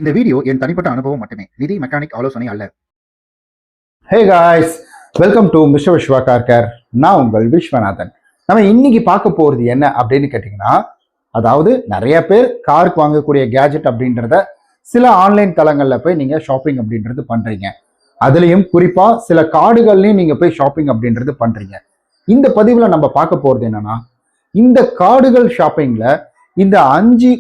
இந்த வீடியோ என் தனிப்பட்ட அனுபவம் மட்டுமே, நிதி மெக்கானிக் ஆலோசனை அல்ல. Hey guys, welcome to MrVishwaCarcare. நான் உங்கள் விஸ்வநாதன். நம்ம இன்னைக்கு பார்க்க போகிறது என்ன அப்படின்னு கேட்டிங்கன்னா, அதாவது நிறைய பேர் காருக்கு வாங்கக்கூடிய கேஜெட் அப்படின்றத சில ஆன்லைன் தளங்களில் போய் நீங்கள் ஷாப்பிங் அப்படின்றது பண்ணுறீங்க. அதுலேயும் குறிப்பாக சில கார்டுகள்லையும் நீங்கள் போய் ஷாப்பிங் அப்படின்றது பண்ணுறீங்க. இந்த பதிவில் நம்ம பார்க்க போகிறது என்னன்னா, இந்த கார்டுகள் ஷாப்பிங்கில் இந்த 5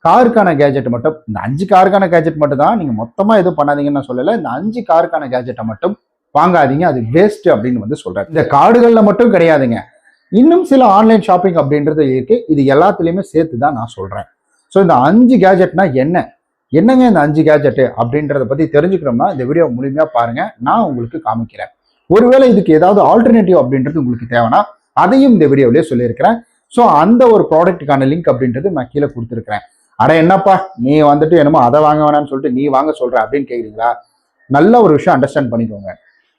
காருக்கான கேஜெட் மட்டும், இந்த 5 காருக்கான கேஜெட் மட்டும் தான், நீங்கள் மொத்தமாக எதுவும் பண்ணாதீங்கன்னு நான் சொல்லலை. இந்த 5 காருக்கான கேஜெட்டை மட்டும் வாங்காதீங்க, அது வேஸ்ட் அப்படின்னு சொல்கிறேன். இந்த கார்டுகளில் மட்டும் கிடையாதுங்க, இன்னும் சில ஆன்லைன் ஷாப்பிங் அப்படின்றது இருக்கு. இது எல்லாத்துலேயுமே சேர்த்து தான் நான் சொல்கிறேன். ஸோ இந்த 5 கேஜெட்னா என்னங்க இந்த 5 கேஜெட்டு அப்படின்றத பற்றி தெரிஞ்சுக்கணும்னா இந்த வீடியோ முழுமையாக பாருங்கள், நான் உங்களுக்கு காமிக்கிறேன். ஒருவேளை இதுக்கு ஏதாவது ஆல்டர்னேட்டிவ் அப்படின்றது உங்களுக்கு தேவைன்னா அதையும் இந்த வீடியோவிலேயே சொல்லியிருக்கிறேன். ஸோ அந்த ஒரு ப்ராடக்ட்டுக்கான லிங்க் அப்படின்றது நான் கீழே கொடுத்துருக்கிறேன். அட என்னப்பா நீ என்னமோ அதை வாங்க வேணாம்னு சொல்லிட்டு நீ வாங்க சொல்ற அப்படின்னு கேட்குறீங்களா? நல்ல ஒரு விஷயம் அண்டர்ஸ்டாண்ட் பண்ணிக்கோங்க.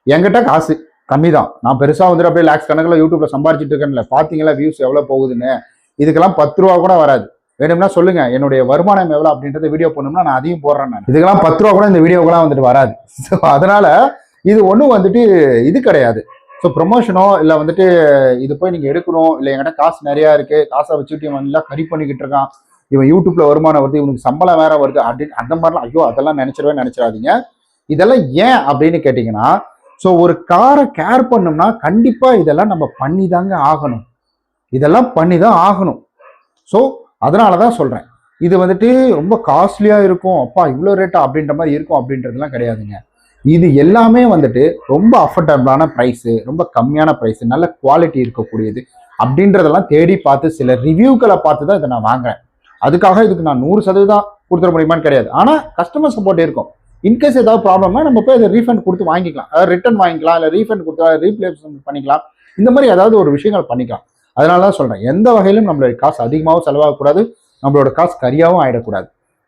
என்கிட்ட காசு கம்மி தான், நான் பெருசாக அப்படியே லேக்ஸ் கணக்கில் யூடியூப்ல சம்பாரிச்சிட்டு இருக்கேன்ல, பார்த்தீங்களா வியூஸ் எவ்வளோ போகுதுன்னு? இதுக்கெல்லாம் 10 ரூபா கூட வராது. வேணும்னா சொல்லுங்க, என்னுடைய வருமானம் எவ்வளோ அப்படின்றத வீடியோ பண்ணோம்னா நான் அதையும் போடுறேன். நான் இதுக்கெல்லாம் 10 ரூபா கூட இந்த வீடியோக்கெல்லாம் வராது. ஸோ அதனால இது ஒன்றும் இது கிடையாது. ஸோ ப்ரொமோஷனோ இல்லை இது போய் நீங்கள் எடுக்கணும், இல்லை என்கிட்ட காசு நிறையா இருக்கு, காசை வச்சுட்டு இவன் எல்லாம் கறி பண்ணிக்கிட்டு இருக்கான், இவன் யூடியூப்ல வருமானம் வருது, இவனுக்கு சம்பளம் வேற வருது அப்படின்னு அந்த மாதிரிலாம் ஐயோ அதெல்லாம் நினைச்சிடாதீங்க. இதெல்லாம் ஏன் அப்படின்னு கேட்டீங்கன்னா, ஸோ ஒரு காரை கேர் பண்ணோம்னா கண்டிப்பா இதெல்லாம் நம்ம பண்ணி தாங்க ஆகணும். இதெல்லாம் பண்ணி தான் ஆகணும். ஸோ அதனாலதான் சொல்றேன், இது ரொம்ப காஸ்ட்லியா இருக்கும், அப்பா இவ்வளோ ரேட்டா அப்படின்ற மாதிரி இருக்கும் அப்படின்றதுலாம் கிடையாதுங்க. இது எல்லாமே ரொம்ப அஃபோர்டபுளான ப்ரைஸு, ரொம்ப கம்மியான ப்ரைஸு, நல்ல குவாலிட்டி இருக்கக்கூடியது அப்படின்றதெல்லாம் தேடி பார்த்து சில ரிவ்யூக்களை பார்த்து தான் இதை நான் வாங்குறேன். அதுக்காக இதுக்கு நான் 100% கொடுத்துட முடியுமான்னு கிடையாது. ஆனால் கஸ்டமர் சப்போர்ட் இருக்கும். இன்கேஸ் ஏதாவது ப்ராப்ளம்னா நம்ம போய் அதை ரீஃபண்ட் கொடுத்து வாங்கிக்கலாம், அதாவது ரிட்டர்ன் வாங்கிக்கலாம், இல்லை ரீஃபண்ட் கொடுத்தா ரீப்ளேஸ்மெண்ட் பண்ணிக்கலாம். இந்த மாதிரி ஏதாவது ஒரு விஷயங்கள் பண்ணிக்கலாம். அதனால தான் சொல்கிறேன், எந்த வகையிலும் நம்மளோட காசு அதிகமாகவும் செலவாகக்கூடாது, நம்மளோட காசு கரியாகவும் ஆகிடக்கூடாது.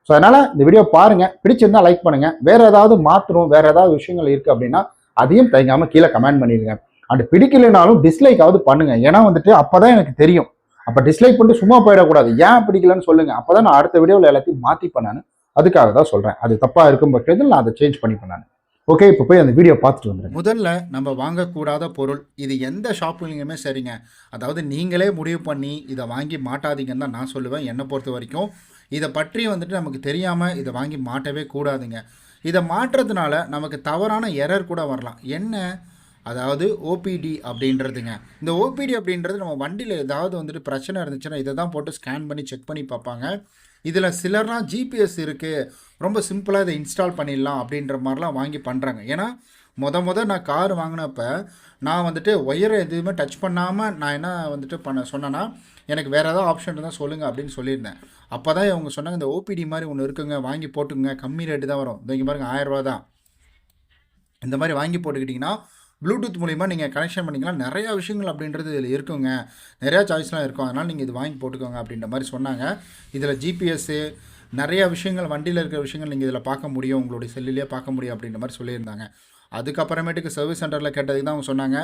ஸோ அதனால் இந்த வீடியோ பாருங்கள், பிடிச்சிருந்தா லைக் பண்ணுங்கள். வேறு ஏதாவது மாற்றணும், வேறு ஏதாவது விஷயங்கள் இருக்குது அப்படின்னா அதையும் தயங்காமல் கீழே கமெண்ட் பண்ணிடுங்க. அண்ட் பிடிக்கலைனாலும் டிஸ்லைக்காவது பண்ணுங்கள். ஏன்னா அப்போ தான் எனக்கு தெரியும். அப்போ டிஸ்லைக் பண்ணிட்டு சும்மா போயிடக்கூடாது, ஏன் பிடிக்கலன்னு சொல்லுங்க. அப்போதான் நான் அடுத்த வீடியோவில் எல்லாத்தையும் மாற்றிப்பேன். நான் அதுக்காக தான் சொல்கிறேன், அது தப்பாக இருக்கும் பட்சத்தில் நான் அதை சேஞ்ச் பண்ணிப்பேன். நான் ஓகே, இப்போ போய் அந்த வீடியோ பார்த்துட்டு வந்துடுறேன். முதல்ல நம்ம வாங்கக்கூடாத பொருள், இது எந்த ஷாப்புலையுமே சரிங்க, அதாவது நீங்களே முடிவு பண்ணி இதை வாங்கி மாட்டாதீங்கன்னு தான் நான் சொல்லுவேன். என்னை பொறுத்த வரைக்கும் இதை பற்றி நமக்கு தெரியாமல் இதை வாங்கி மாட்டவே கூடாதுங்க. இதை மாற்றுறதுனால நமக்கு தவறான எரர் கூட வரலாம். என்ன அதாவது ஓபிடி அப்படின்றதுங்க. இந்த ஓபிடி அப்படின்றது நம்ம வண்டியில் ஏதாவது பிரச்சனை இருந்துச்சுன்னா இதை தான் போட்டு ஸ்கேன் பண்ணி செக் பண்ணி பார்ப்பாங்க. இதில் சிலர்லாம் ஜிபிஎஸ் இருக்குது, ரொம்ப சிம்பிளாக இதை இன்ஸ்டால் பண்ணிடலாம் அப்படின்ற மாதிரிலாம் வாங்கி பண்ணுறாங்க. ஏன்னா நான் கார் வாங்கினப்போ நான் ஒயரை எதுவுமே டச் பண்ணாமல் நான் என்ன சொன்னேன்னா, எனக்கு வேறு ஏதாவது ஆப்ஷன் இருந்தால் சொல்லுங்கள் அப்படின்னு சொல்லியிருந்தேன். அப்போ தான் இவங்க சொன்னாங்க, இந்த ஓபிடி மாதிரி ஒன்று இருக்குங்க, வாங்கி போட்டுங்க, கம்மி ரேட்டு தான் வரும், இங்கே பாருங்கள் 1000 ரூபா தான். இந்த மாதிரி வாங்கி போட்டுக்கிட்டிங்கன்னா ப்ளூடூத் மூலிமா நீங்கள் கனெக்ஷன் பண்ணிக்கலாம். நிறையா விஷயங்கள் அப்படின்றது இதில் இருக்குங்க, நிறையா சாய்ஸ்லாம் இருக்கும், அதனால் நீங்கள் இது வாங்கி போட்டுக்கோங்க அப்படின்ற மாதிரி சொன்னாங்க. இதில் ஜிபிஎஸ்ஸு நிறையா விஷயங்கள், வண்டியில் இருக்கிற விஷயங்கள் நீங்கள் இதில் பார்க்க முடியும், உங்களுடைய செல்லுலேயே பார்க்க முடியும் அப்படின்ற மாதிரி சொல்லியிருந்தாங்க. அதுக்கப்புறமேட்டுக்கு சர்வீஸ் சென்டரில் கேட்டதுக்கு தான் அவங்க சொன்னாங்க,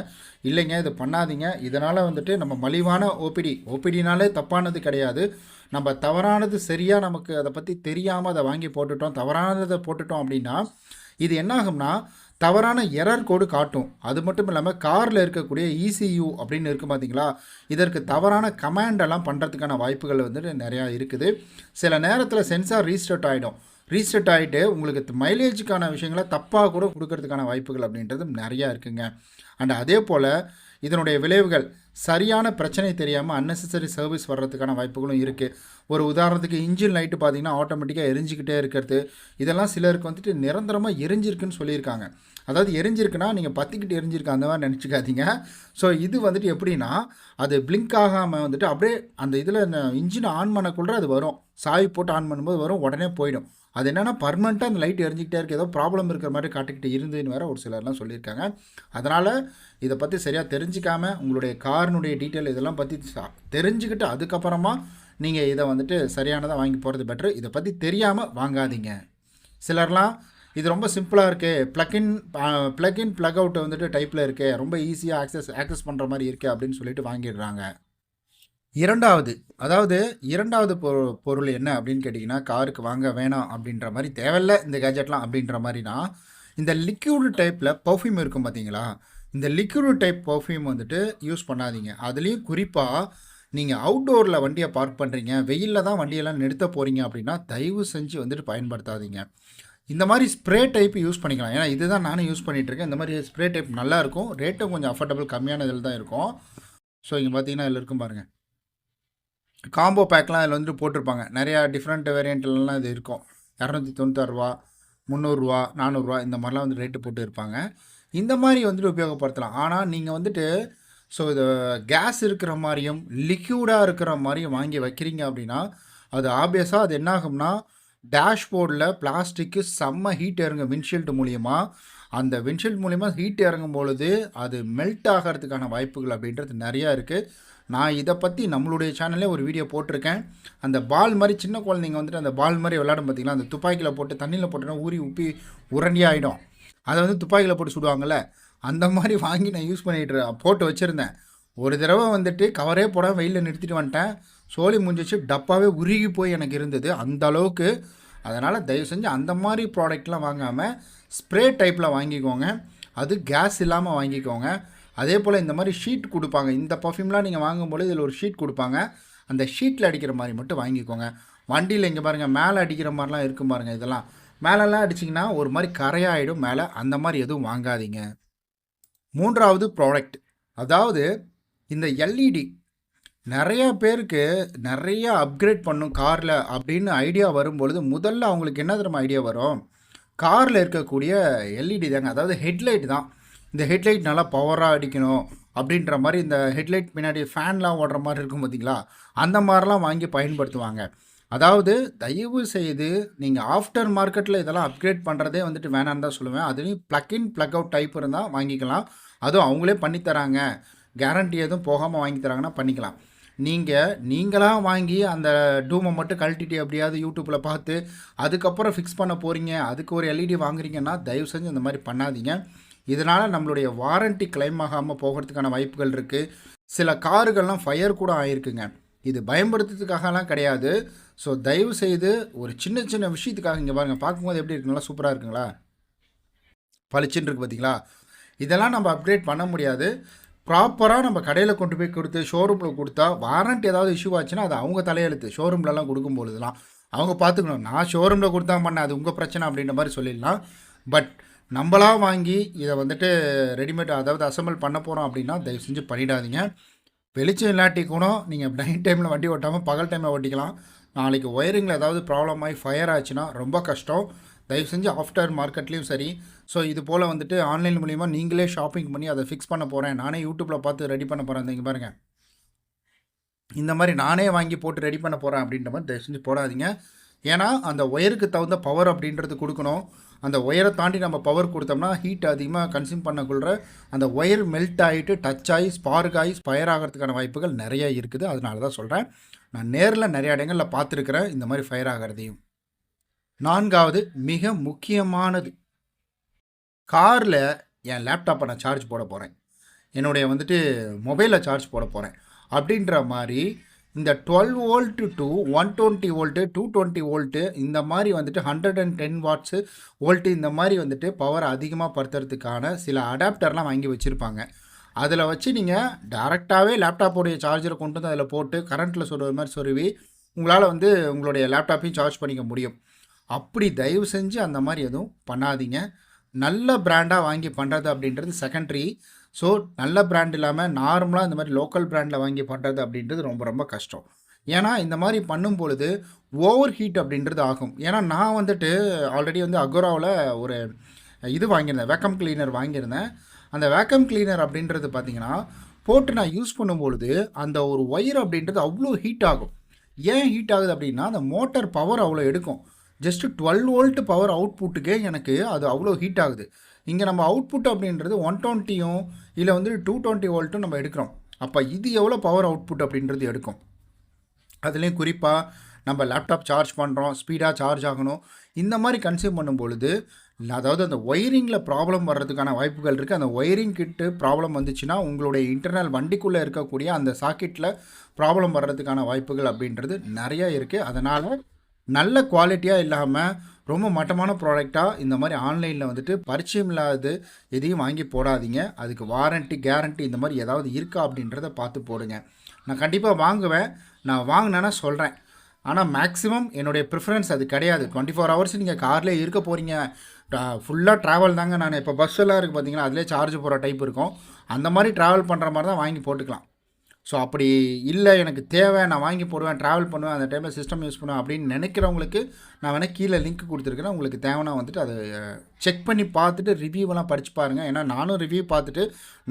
இல்லைங்க இது பண்ணாதீங்க, இதனால் நம்ம மலிவான ஓபிடினாலே தப்பானது கிடையாது, நம்ம தவறானது சரியாக நமக்கு அதை பற்றி தெரியாமல் அதை வாங்கி போட்டுட்டோம், தவறானதை போட்டுட்டோம் அப்படின்னா இது என்ன ஆகும்னா தவறான எரர் கோடு காட்டும். அது மட்டும் இல்லாமல் காரில் இருக்கக்கூடிய ECU அப்படின்னு இருக்குது பார்த்தீங்களா, இதற்கு தவறான கமாண்டெல்லாம் பண்ணுறதுக்கான வாய்ப்புகள் நிறையா இருக்குது. சில நேரத்தில் சென்சார் ரீஸ்டார்ட் ஆகிட்டு உங்களுக்கு மைலேஜுக்கான விஷயங்களை தப்பாக கூட கொடுக்கறதுக்கான வாய்ப்புகள் அப்படின்றது நிறையா இருக்குங்க. அண்ட் அதே போல் இதனுடைய விளைவுகள், சரியான பிரச்சனை தெரியாமல் அன்னெசரி சர்வீஸ் வர்றதுக்கான வாய்ப்புகளும் இருக்குது. ஒரு உதாரணத்துக்கு இன்ஜின் லைட்டு பார்த்திங்கன்னா ஆட்டோமேட்டிக்காக எரிஞ்சிக்கிட்டே இருக்கிறது, இதெல்லாம் சிலருக்கு நிரந்தரமாக எரிஞ்சிருக்குன்னு சொல்லியிருக்காங்க. அதாவது எரிஞ்சிருக்குன்னா நீங்கள் பற்றிக்கிட்டு எரிஞ்சிருக்கு அந்த மாதிரி நினச்சிக்காதீங்க. ஸோ இது எப்படின்னா, அது பிளிங்க் ஆகாமல் அப்படியே அந்த இதில் இன்ஜினை ஆன் பண்ணக்குள்ள அது வரும், சாவி போட்டு ஆன் பண்ணும்போது வரும், உடனே போயிடும். அது என்னென்னா பர்மனெண்ட்டாக அந்த லைட் எரிஞ்சிக்கிட்டே இருக்குது, ஏதோ ப்ராப்ளம் இருக்கிற மாதிரி காட்டிக்கிட்டு இருந்துன்னு வேறு ஒரு சிலர்லாம் சொல்லியிருக்காங்க. அதனால் இதை பற்றி சரியாக தெரிஞ்சிக்காமல் உங்களுடைய காரினுடைய டீட்டெயில் இதெல்லாம் பற்றி தெரிஞ்சுக்கிட்டு அதுக்கப்புறமா நீங்கள் இதை சரியானதாக வாங்கி போகிறது பெட்ரு. இதை பற்றி தெரியாமல் வாங்காதீங்க. சிலர்லாம் இது ரொம்ப சிம்பிளாக இருக்குது, ப்ளக்இன் ப்ளக் அவுட் டைப்பில் இருக்குது, ரொம்ப ஈஸியாக ஆக்சஸ் பண்ணுற மாதிரி இருக்குது அப்படின்னு சொல்லிட்டு வாங்கிடுறாங்க. இரண்டாவது அதாவது இரண்டாவது பொருள் என்ன அப்படின்னு கேட்டிங்கன்னா, காருக்கு வாங்க வேணாம் அப்படின்ற மாதிரி தேவையில்ல இந்த கேஜெட்லாம் அப்படின்ற மாதிரினா, இந்த லிக்யூடு டைப்பில் பர்ஃப்யூம் இருக்கும் பார்த்தீங்களா, இந்த லிக்யூடு டைப் பர்ஃப்யூம் வந்துட்டு யூஸ் பண்ணாதீங்க. அதுலேயும் குறிப்பாக நீங்கள் அவுட்டோரில் வண்டியை பார்க் பண்ணுறீங்க, வெயிலில் தான் வண்டியெல்லாம் நிறுத்த போகிறீங்க அப்படின்னா தயவு செஞ்சு வந்துட்டு பயன்படுத்தாதீங்க. இந்த மாதிரி ஸ்ப்ரே டைப் யூஸ் பண்ணிக்கலாம். ஏன்னா இதுதான் நானும் யூஸ் பண்ணிகிட்ருக்கேன். இந்த மாதிரி ஸ்ப்ரே டைப் நல்லாயிருக்கும், ரேட்டும் கொஞ்சம் அஃபோர்டபுள் கம்மியான இதில் தான் இருக்கும். ஸோ இங்கே பார்த்தீங்கன்னா இதில் இருக்கும் பாருங்கள், காம்போ பேக்லாம் இதில் வந்துட்டு போட்டிருப்பாங்க. நிறையா டிஃப்ரெண்ட் வேரியண்ட்லாம் இது இருக்கும். 296 300 400 இந்த மாதிரிலாம் வந்து ரேட்டு போட்டு இருப்பாங்க. இந்த மாதிரி வந்துட்டு உபயோகப்படுத்தலாம். ஆனால் நீங்கள் வந்துட்டு ஸோ இது கேஸ் இருக்கிற மாதிரியும் லிக்யூடாக இருக்கிற மாதிரியும் வாங்கி வைக்கிறீங்க அப்படின்னா, அது ஆப்வியஸாக அது என்ன ஆகும்னா, டேஷ்போர்டில் பிளாஸ்டிக்கு செம்ம ஹீட் இறங்கும் விண்ட்ஷீல்டு மூலிமா. அந்த விண்ட்ஷீல்டு மூலிமா ஹீட் இறங்கும் பொழுது அது மெல்ட் ஆகிறதுக்கான வாய்ப்புகள் அப்படின்றது நிறையா இருக்குது. நான் இதை பற்றி நம்மளுடைய சேனல்லே ஒரு வீடியோ போட்டிருக்கேன். அந்த பால் மாதிரி சின்ன குழந்தைங்க வந்துட்டு அந்த பால் மாதிரி விளையாடும் பார்த்திங்களா, அந்த துப்பாக்கியில் போட்டு தண்ணியில் போட்டோன்னா ஊறி உப்பி உரண்டியாகிடும். அதை வந்து துப்பாக்கியில் போட்டு சுடுவாங்கள்ல, அந்த மாதிரி வாங்கி நான் யூஸ் போட்டு வச்சுருந்தேன். ஒரு தடவை வந்துட்டு கவரே போடாமல் வெயிலில் நிறுத்திட்டு வந்துட்டேன். சோலி முடிஞ்சிச்சு, டப்பாவே உருகி போய் எனக்கு இருந்தது அந்த அளவுக்கு. அதனால் தயவு செஞ்சு அந்த மாதிரி ப்ராடக்ட்லாம் வாங்காமல் ஸ்ப்ரே டைப்பில் வாங்கிக்கோங்க. அது கேஸ் இல்லாமல் வாங்கிக்கோங்க. அதே போல் இந்த மாதிரி ஷீட் கொடுப்பாங்க. இந்த பர்ஃப்யூம்லாம் நீங்கள் வாங்கும்போது இதில் ஒரு ஷீட் கொடுப்பாங்க. அந்த ஷீட்டில் அடிக்கிற மாதிரி மட்டும் வாங்கிக்கோங்க. வண்டியில் இங்கே பாருங்கள் மேலே அடிக்கிற மாதிரிலாம் இருக்கும் பாருங்கள், இதெல்லாம் மேலெல்லாம் அடிச்சிங்கன்னா ஒரு மாதிரி கரையாயிடும் மேலே. அந்த மாதிரி எதுவும் வாங்காதீங்க. மூன்றாவது ப்ராடக்ட், அதாவது இந்த எல்இடி. நிறையா பேருக்கு நிறையா அப்கிரேட் பண்ணும் காரில் அப்படின்னு ஐடியா வரும்பொழுது முதல்ல அவங்களுக்கு என்ன தெரியுமா ஐடியா வரும், காரில் இருக்கக்கூடிய எல்இடி தாங்க, அதாவது ஹெட்லைட் தான். இந்த ஹெட்லைட் நல்லா பவராக அடிக்கணும் அப்படின்ற மாதிரி இந்த ஹெட்லைட் பின்னாடி ஃபேன்லாம் ஓடுற மாதிரி இருக்கும் பார்த்திங்களா, அந்த மாதிரிலாம் வாங்கி பயன்படுத்துவாங்க. அதாவது தயவு செய்து நீங்கள் ஆஃப்டர் மார்க்கெட்டில் இதெல்லாம் அப்கிரேட் பண்ணுறதே வந்துட்டு வேணான்னு தான் சொல்லுவேன். அதுலேயும் ப்ளக்-இன் ப்ளக் அவுட் டைப் இருந்தால் வாங்கிக்கலாம். அதுவும் அவங்களே பண்ணித்தராங்க, கேரண்டி எதுவும் போகாமல் வாங்கி தராங்கன்னா பண்ணிக்கலாம். நீங்களாக வாங்கி அந்த டூமை மட்டும் கழட்டிட்டு எப்படியாவது யூடியூப்பில் பார்த்து அதுக்கப்புறம் ஃபிக்ஸ் பண்ண போகிறீங்க, அதுக்கு ஒரு எல்இடி வாங்குறீங்கன்னா தயவு செஞ்சு இந்த மாதிரி பண்ணாதீங்க. இதனால் நம்மளுடைய வாரண்ட்டி கிளைம் ஆகாமல் போகிறதுக்கான வாய்ப்புகள் இருக்குது. சில காருகள்லாம் ஃபயர் கூட ஆகிருக்குங்க. இது பயன்படுத்துறதுக்காகலாம் கிடையாது. ஸோ தயவு செய்து ஒரு சின்ன சின்ன விஷயத்துக்காக இங்கே பாருங்கள், பார்க்கும்போது எப்படி இருக்குங்களா, சூப்பராக இருக்குங்களா, பளிச்சுன்னு இருக்குது பார்த்தீங்களா. இதெல்லாம் நம்ம அப்கிரேட் பண்ண முடியாது. ப்ராப்பராக நம்ம கடையில் கொண்டு போய் கொடுத்து ஷோரூமில் கொடுத்தா வாரண்ட்டி ஏதாவது இஷ்யூ ஆச்சுன்னா அது அவங்க தலையெழுத்து. ஷோரூம்லலாம் கொடுக்கும்பொழுதுலாம் அவங்க பார்த்துக்கணும். நான் ஷோரூமில் கொடுத்தா பண்ணேன், அது உங்கள் பிரச்சனை அப்படின்ற மாதிரி சொல்லிடலாம். பட் நம்மளாக வாங்கி இதை வந்துட்டு ரெடிமேட் அதாவது அசம்பிள் பண்ண போகிறோம் அப்படின்னா தயவு செஞ்சு பண்ணிடாதீங்க. வெளிச்சம் இல்லாட்டி கூட நீங்கள் நைட் டைமில் வண்டி ஓட்டாமல் பகல் டைமில் ஓட்டிக்கலாம். நாளைக்கு ஒயரிங்கில் ஏதாவது ப்ராப்ளம் ஆகி ஃபயர் ஆச்சுன்னா ரொம்ப கஷ்டம். தயவு செஞ்சு ஆஃப்டர் மார்க்கெட்லேயும் சரி. ஸோ இது போல் வந்துட்டு ஆன்லைன் மூலிமா நீங்களே ஷாப்பிங் பண்ணி அதை ஃபிக்ஸ் பண்ண போகிறேன், நானே யூடியூப்பில் பார்த்து ரெடி பண்ண போகிறேன், இங்கே பாருங்கள் இந்த மாதிரி நானே வாங்கி போட்டு ரெடி பண்ண போகிறேன் அப்படின்ற மாதிரி தயவு செஞ்சு போடாதீங்க. ஏன்னா அந்த ஒயருக்கு தகுந்த பவர் அப்படின்றது கொடுக்கணும். அந்த ஒயரை தாண்டி நம்ம பவர் கொடுத்தோம்னா ஹீட் அதிகமாக கன்சியூம் பண்ணக்குள்ள அந்த ஒயர் மெல்ட் ஆகிட்டு டச் ஆகி ஸ்பார்க் ஆகி ஃபயர் ஆகிறதுக்கான வாய்ப்புகள் நிறைய இருக்குது. அதனால தான் சொல்கிறேன், நான் நேரில் நிறைய இடங்களில் பார்த்துருக்குறேன் இந்த மாதிரி ஃபயர் ஆகிறதையும். நான்காவது மிக முக்கியமானது, காரில் என் லேப்டாப்பை நான் சார்ஜ் போட போகிறேன், என்னுடைய வந்துட்டு மொபைலில் சார்ஜ் போட போகிறேன் அப்படின்ற மாதிரி இந்த 12 வோல்ட்டு டு 120 வோல்ட்டு 220 வோல்ட்டு இந்த மாதிரி வந்துட்டு 110 வாட்ஸு வோல்ட்டு இந்த மாதிரி வந்துட்டு பவர் அதிகமாக படுத்துறதுக்கான சில அடாப்டர்லாம் வாங்கி வச்சுருப்பாங்க. அதில் வச்சு நீங்கள் டேரெக்டாகவே லேப்டாப்போடைய சார்ஜரை கொண்டு வந்து அதில் போட்டு கரண்ட்டில் சொருகிற மாதிரி சொருவி உங்களால் வந்து உங்களுடைய லேப்டாப்பையும் சார்ஜ் பண்ணிக்க முடியும். அப்படி தயவு செஞ்சு அந்த மாதிரி எதுவும் பண்ணாதீங்க. நல்ல பிராண்டாக வாங்கி பண்ணுறது அப்படின்றது செகண்டரி. ஸோ நல்ல பிராண்ட் இல்லாமல் நார்மலாக இந்த மாதிரி லோக்கல் பிராண்டில் வாங்கி பண்ணுறது அப்படின்றது ரொம்ப ரொம்ப கஷ்டம். ஏன்னா இந்த மாதிரி பண்ணும் பொழுது ஓவர் ஹீட் அப்படின்றது ஆகும். ஏன்னா நான் வந்துட்டு ஆல்ரெடி வந்து அகோராவில் ஒரு இது வாங்கியிருந்தேன், வேக்கம் கிளீனர் வாங்கியிருந்தேன். அந்த வேக்கம் கிளீனர் அப்படின்றது பார்த்திங்கன்னா போட்டு நான் யூஸ் பண்ணும்பொழுது அந்த ஒரு ஒயர் அப்படின்றது அவ்வளோ ஹீட் ஆகும். ஏன் ஹீட் ஆகுது அப்படின்னா அந்த மோட்டார் பவர் அவ்வளோ எடுக்கும். ஜஸ்ட்டு 12 வோல்ட்டு பவர் அவுட்புட்டுக்கே எனக்கு அது அவ்வளோ ஹீட் ஆகுது. இங்கே நம்ம அவுட்புட் அப்படின்றது 120யும் இல்லை வந்து 220 வோல்ட்டும் நம்ம எடுக்கிறோம். அப்போ இது எவ்வளோ பவர் அவுட்புட் அப்படின்றது எடுக்கும். அதுலேயும் குறிப்பாக நம்ம லேப்டாப் சார்ஜ் பண்ணுறோம், ஸ்பீடாக சார்ஜ் ஆகணும். இந்த மாதிரி கன்சியூம் பண்ணும் பொழுது அதாவது அந்த ஒயரிங்கில் ப்ராப்ளம் வர்றதுக்கான வாய்ப்புகள் இருக்குது. அந்த ஒயரிங் கிட்டு ப்ராப்ளம் வந்துச்சுன்னா உங்களுடைய இன்டர்னல் வண்டிக்குள்ளே இருக்கக்கூடிய அந்த சாக்கெட்டில் ப்ராப்ளம் வர்றதுக்கான வாய்ப்புகள் அப்படின்றது நிறையா இருக்குது. அதனால் நல்ல குவாலிட்டியாக இல்லாமல் ரொம்ப மட்டமான ப்ராடக்டாக இந்த மாதிரி ஆன்லைனில் வந்துட்டு பரிச்சயம் இல்லாதது எதையும் வாங்கி போடாதீங்க. அதுக்கு வாரண்ட்டி கேரண்டி இந்த மாதிரி ஏதாவது இருக்கா அப்படின்றத பார்த்து போடுங்க. நான் கண்டிப்பாக வாங்குவேன், நான் வாங்கினேன்னா சொல்கிறேன். ஆனால் மேக்ஸிமம் என்னுடைய ப்ரிஃபரன்ஸ் அது கிடையாது. 24 ஹவர்ஸ் நீங்கள் கார்லேயே இருக்க போகிறீங்க, ஃபுல்லாக ட்ராவல் தாங்க. நான் இப்போ பஸ்ஸெல்லாம் இருக்குது பார்த்தீங்கன்னா, அதிலே சார்ஜ் போகிற டைப் இருக்கும். அந்த மாதிரி ட்ராவல் பண்ணுற மாதிரி தான் வாங்கி போட்டுக்கலாம். ஸோ அப்படி இல்லை எனக்கு தேவை, நான் வாங்கி போடுவேன், ட்ராவல் பண்ணுவேன், அந்த டைமில் சிஸ்டம் யூஸ் பண்ணுவேன் அப்படின்னு நினைக்கிறவங்களுக்கு நான் வேணால் கீழே லிங்க் கொடுத்துருக்கேன். உங்களுக்கு தேவைன்னா வந்துட்டு அதை செக் பண்ணி பார்த்துட்டு ரிவ்யூவெல்லாம் படித்து பாருங்கள். ஏன்னா நானும் ரிவ்யூ பார்த்துட்டு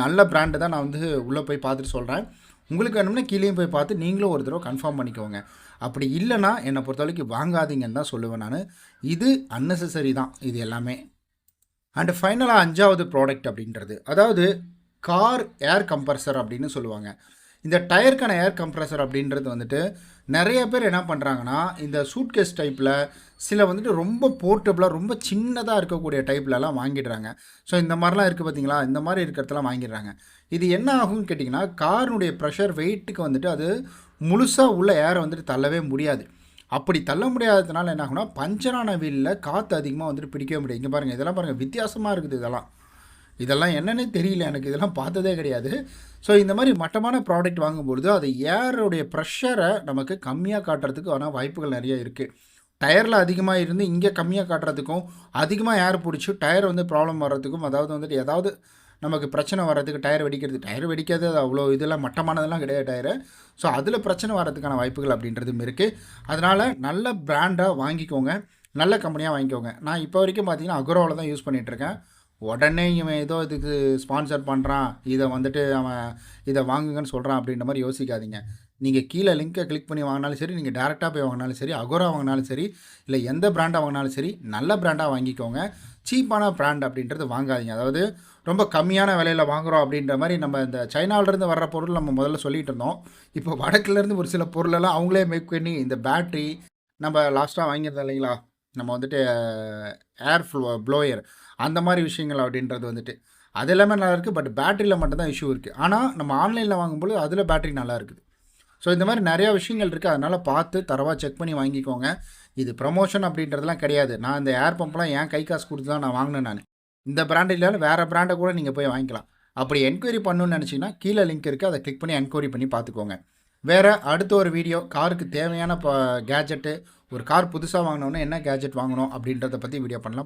நல்ல பிராண்டு தான் நான் வந்து உள்ளே போய் பார்த்துட்டு சொல்கிறேன். உங்களுக்கு வேணும்னா கீழேயும் போய் பார்த்து நீங்களும் ஒரு தடவை கன்ஃபார்ம் பண்ணிக்கோங்க. அப்படி இல்லைனா என்னை பொறுத்த வரைக்கும் வாங்காதீங்கன்னு தான் சொல்லுவேன் நான். இது அன்னெசரி தான் இது எல்லாமே. அண்டு ஃபைனலாக 5வது ப்ராடக்ட் அப்படின்றது அதாவது கார் ஏர் கம்ப்ரஸர் அப்படின்னு சொல்லுவாங்க. இந்த டயருக்கான ஏர் கம்ப்ரஸர் அப்படின்றது வந்துட்டு நிறைய பேர் என்ன பண்ணுறாங்கன்னா, இந்த சூட்கேஸ் டைப்பில் சில வந்துட்டு ரொம்ப போர்ட்டபுளாக ரொம்ப சின்னதாக இருக்கக்கூடிய டைப்லலாம் வாங்கிடுறாங்க. ஸோ இந்த மாதிரிலாம் இருக்குது பார்த்தீங்களா, இந்த மாதிரி இருக்கிறதெல்லாம் வாங்கிடுறாங்க. இது என்ன ஆகும்னு கேட்டிங்கன்னா, காரினுடைய ப்ரெஷர் வெயிட்டுக்கு வந்துட்டு அது முழுசாக உள்ள ஏரை வந்துட்டு தள்ளவே முடியாது. அப்படி தள்ள முடியாததுனால என்ன ஆகும்னா, பஞ்சரான வீலில் காற்று அதிகமாக வந்துட்டு பிடிக்கவே முடியாது. இங்கே பாருங்கள், இதெல்லாம் பாருங்கள், வித்தியாசமாக இருக்குது. இதெல்லாம் என்னன்னே தெரியல, எனக்கு இதெல்லாம் பார்த்ததே கிடையாது. ஸோ இந்த மாதிரி மட்டமான ப்ராடக்ட் வாங்கும்பொழுது அது ஏருடைய ப்ரெஷரை நமக்கு கம்மியாக காட்டுறதுக்கு வாய்ப்புகள் நிறைய இருக்குது. டயரில் அதிகமாக இருந்து இங்கே கம்மியாக காட்டுறதுக்கும், அதிகமாக ஏர் பிடிச்சி டயர் வந்து ப்ராப்ளம் வர்றதுக்கும், அதாவது வந்துட்டு ஏதாவது நமக்கு பிரச்சனை வர்றதுக்கு, டயர் வெடிக்காது, அது அவ்வளோ இதெல்லாம் மட்டமானதெல்லாம் கிடையாது டயரு. ஸோ அதில் பிரச்சனை வர்றதுக்கான வாய்ப்புகள் அப்படின்றதும் இருக்குது. அதனால் நல்ல பிராண்டாக வாங்கிக்கோங்க, நல்ல கம்பெனியாக வாங்கிக்கோங்க. நான் இப்போ வரைக்கும் பார்த்தீங்கன்னா அகரோவில் தான் யூஸ் பண்ணிகிட்ருக்கேன். உடனே இவன் ஏதோ இதுக்கு ஸ்பான்சர் பண்ணுறான், இதை வந்துட்டு அவன் இதை வாங்குங்கன்னு சொல்கிறான் அப்படின்ற மாதிரி யோசிக்காதீங்க. நீங்கள் கீழே லிங்க்கை கிளிக் பண்ணி வாங்கினாலும் சரி, நீங்கள் டேரெக்டாக போய் வாங்கினாலும் சரி, அகோரா வாங்கினாலும் சரி, இல்லை எந்த பிராண்டாக வாங்கினாலும் சரி, நல்ல பிராண்டாக வாங்கிக்கோங்க. சீப்பான பிராண்ட் அப்படின்றது வாங்காதீங்க. அதாவது ரொம்ப கம்மியான விலையில் வாங்குகிறோம் அப்படின்ற மாதிரி நம்ம இந்த சைனாவிலேருந்து வர்ற பொருள் நம்ம முதல்ல சொல்லிகிட்டு இருந்தோம். இப்போ வடக்குலேருந்து ஒரு சில பொருளெல்லாம் அவங்களே மேக் பண்ணி, இந்த பேட்ரி நம்ம லாஸ்ட்டாக வாங்கியிருந்தோம் இல்லைங்களா, நம்ம வந்துட்டு ஏர் ப்ளோயர் அந்த மாதிரி விஷயங்கள் அப்படின்றது வந்துட்டு அது எல்லாமே நல்லா இருக்குது. பட் பேட்டரியில் மட்டும்தான் இஷ்யூ இருக்குது. ஆனால் நம்ம ஆன்லைனில் வாங்கும்போது அதில் பேட்டரி நல்லா இருக்குது. ஸோ இந்த மாதிரி நிறையா விஷயங்கள் இருக்குது. அதனால் பார்த்து தரவாக செக் பண்ணி வாங்கிக்கோங்க. இது ப்ரமோஷன் அப்படின்றதுலாம் கிடையாது. நான் இந்த ஏர் பம்ப்லாம் என் கை காசு கொடுத்து தான் நான் வாங்கினேன். நான் இந்த பிராண்ட் இல்லைனாலும் வேறு பிராண்டை கூட நீங்கள் போய் வாங்கிக்கலாம். அப்படி என்கொயரி பண்ணணும்னு நினச்சிங்கன்னா கீழே லிங்க் இருக்குது, அதை கிளிக் பண்ணி என்கொயரி பண்ணி பார்த்துக்கோங்க. வேறு அடுத்த ஒரு வீடியோ காருக்கு தேவையான கேஜெட்டு, ஒரு கார் புதுசாக வாங்கினோன்னா என்ன கேஜெட் வாங்கணும் அப்படின்றத பற்றி வீடியோ பண்ணலாம்.